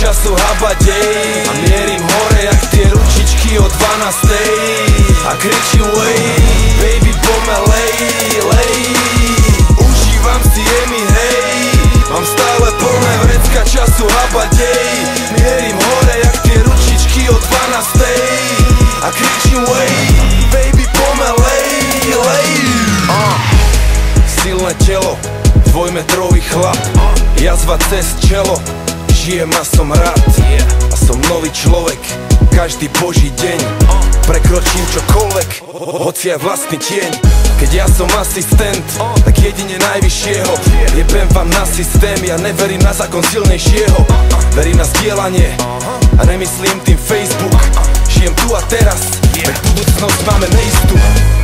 času habadej. A mierim hore jak tie ručičky o 12. A kričím way, baby pomelej, lej. Užívam si jemi, hej. Mám stále plné vrecka času habadej. Mierim hore jak tie ručičky o 12. A kričím way, baby pomelej, lej. Silné telo, dvojmetrový chlap, jazva cez čelo, žijem a som rád. A som nový človek, každý boží deň. Prekročím čokoľvek, hoci aj vlastný tieň. Keď ja som asistent, tak jedine najvyššieho. Jebem vám na systém, ja neverím na zákon silnejšieho. Verím na zdieľanie a nemyslím tým Facebook. Žijem tu a teraz, veď budúcnosť máme neistú.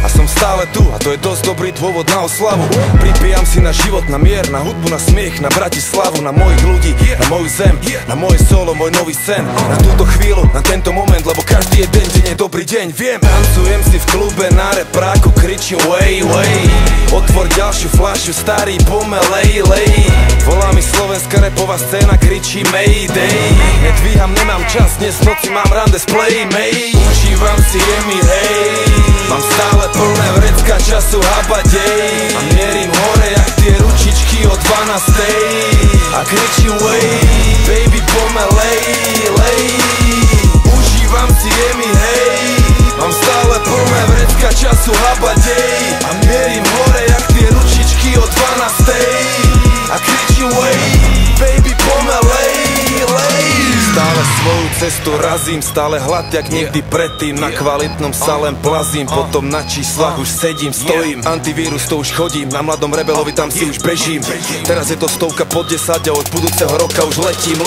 A som stále tu, a to je dosť dobrý dôvod na oslavu. Pripijam si na život, na mier, na hudbu, na smiech, na Bratislavu, na mojich ľudí, na moju zem, na moje solo, môj nový sen. Na túto chvíľu, na tento moment, lebo každý jeden deň je dobrý deň, viem. Tancujem si v klube na repráku, kričím way, way. Otvor ďalšiu fľašu, starý pomelej, lej. Volá mi slovenská repová scéna, kričí Mayday. Nedvíham, nemám čas, dnes v noci mám rande s Playmate. Užívam si jemi, hej. Mám stále plné vrecka času habadej. A mierim hore jak tie ručičky o 12. A kričím way, baby pomelej, lej. Užívam si jemi, hej. Mám stále plné vrecka času habadej. A mierim hore jak tie ručičky o 12. A kričím way, baby pomelej, lej. Stále svoju cestu razím, stále hlad jak nikdy predtým. Na kvalitnom sa len plazím, potom na číslach už sedím, stojím. Antivírus to už chodím, na mladom rebelovi tam si už bežím. Teraz je to 100 pod 10 a od budúceho roka už letím.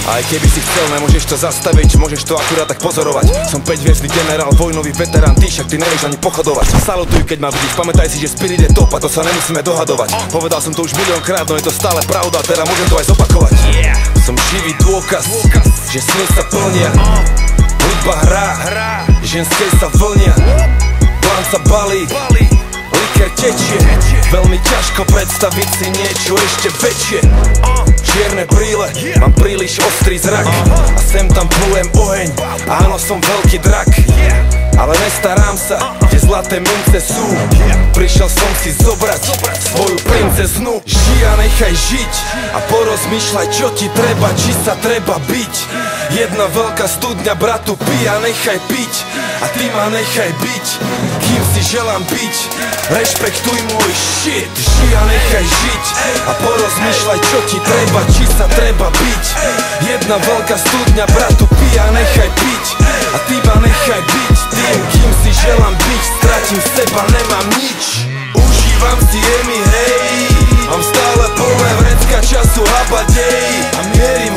Aj keby si chcel, nemôžeš to zastaviť, môžeš to akurát tak pozorovať. Som 5-hviezdny generál, vojnový veterán, ty však ty nevieš ani pochodovať. Salutuj, keď ma vidíš, pamätaj si, že spirit je top a to sa nemusíme dohadovať. Povedal som to už miliónkrát, no je to stále pravda, teda môžem to aj zopakovať. Som živý dôkaz, že sny sa plnia. Hudba hrá, ženské sa vlnia. Plán sa balí, liker tečie. Veľmi ťažko predstaviť si niečo ešte väčšie. Čierne brýle, mám príliš ostrý zrak. A sem tam plujem oheň, áno som veľký drak. Ale nestarám sa, kde zlaté mince sú. Prišiel som si zobrať svoju princeznu. Žij a nechaj žiť a porozmýšľaj, čo ti treba, či sa treba byť. Jedna veľká studňa, bratu, pij a nechaj piť. A ty ma nechaj byť, kým si želám byť. Rešpektuj môj shit. Žij a nechaj žiť a porozmýšľaj, čo ti treba, či sa treba byť. Jedna veľká studňa, bratu, pij a nechaj piť. A ty ma nechaj byť tým, kým si želám byť. Stratím seba, nemám nič. Užívam si jemi, hej. Mám stále plné vrecka času habadej. A mierim